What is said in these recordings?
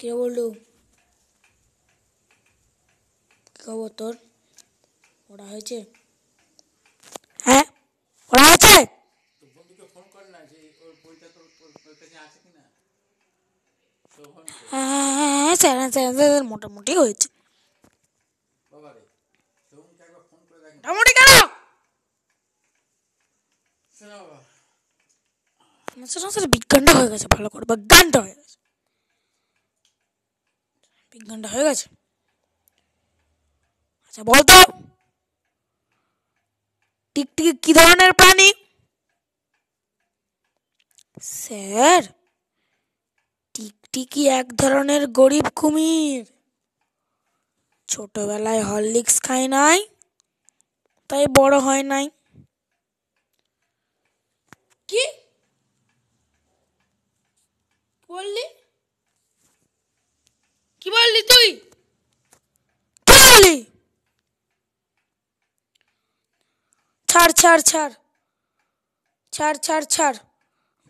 কে বললু? কি খবর তোর? ওরা হয়েছে? হ্যাঁ ওরা হয়েছে। হ্যাঁ স্যার মোটামুটি হয়েছে। মোটামুটি কেন? বিজ্ঞানটা হয়ে গেছে, ভালো করে বিজ্ঞানটা হয়ে গেছে, বিজ্ঞানটা হয়ে গেছে। আচ্ছা বলতো, টিকটিকি কি ধরনের প্রাণী? স্যার, টিকটিকি এক ধরনের গরিব কুমির। ছোটবেলায় হরলিক্স খায় নাই, তাই বড় হয় নাই। কি বললি? কি বললি তুই? কি বললি? ছাড় ছাড় ছাড় ছাড় ছাড় ছাড়,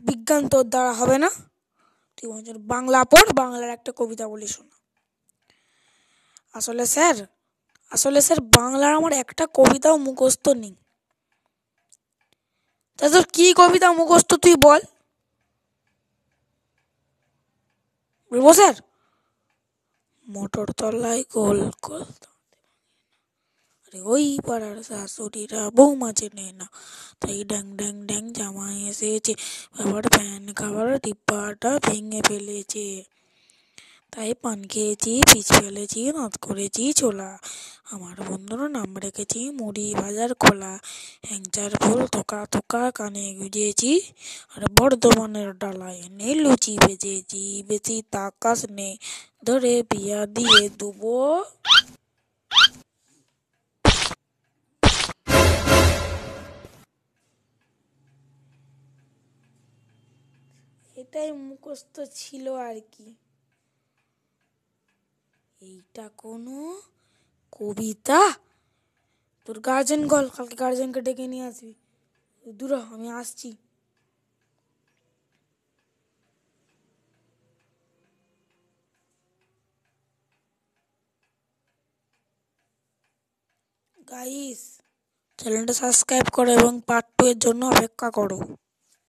বিজ্ঞান তোর দ্বারা হবে না। তুই বাংলা পড়, বাংলার একটা কবিতা বলি শোনা। আসলে স্যার বাংলার আমার একটা কবিতাও মুখস্থ নেই। তা তোর কি কবিতা মুখস্থ তুই বল। বলবো স্যার? মোটর তলায় গোল গোল, আরে ওই পাড়ার শাশুড়িরা বৌমা চেনে না, তাই ড্যাং ড্যাং ড্যাং জামাই এসেছে, আবার ফ্যান খাবার ডিব্বাটা ভেঙে ফেলেছে, তাই পান খেয়েছি, পিচ ফেলেছি, দাঁত করেছি ছোলা, আমার বন্ধুর নাম রেখেছি মুড়ি ভাজার খোলা, হ্যাংচার ফুল থোকা থোকা কানে গুজেছি, আর বর্ধমানের ডালায় এনে লুচি ভেজেছি, বেশি তাকাস নে ধরে বিয়া দিয়ে দেবো। এটাই মুখস্থ ছিল আর কি। এইটা কোনো কবিতা? তোর গার্জেন কল, কালকে গার্জেনকে ডেকে নিয়ে আসবি। দূর হ, আমি আসছি। গাইস, চ্যানেলটা সাবস্ক্রাইব করো এবং পার্ট 2 এর জন্য অপেক্ষা করো।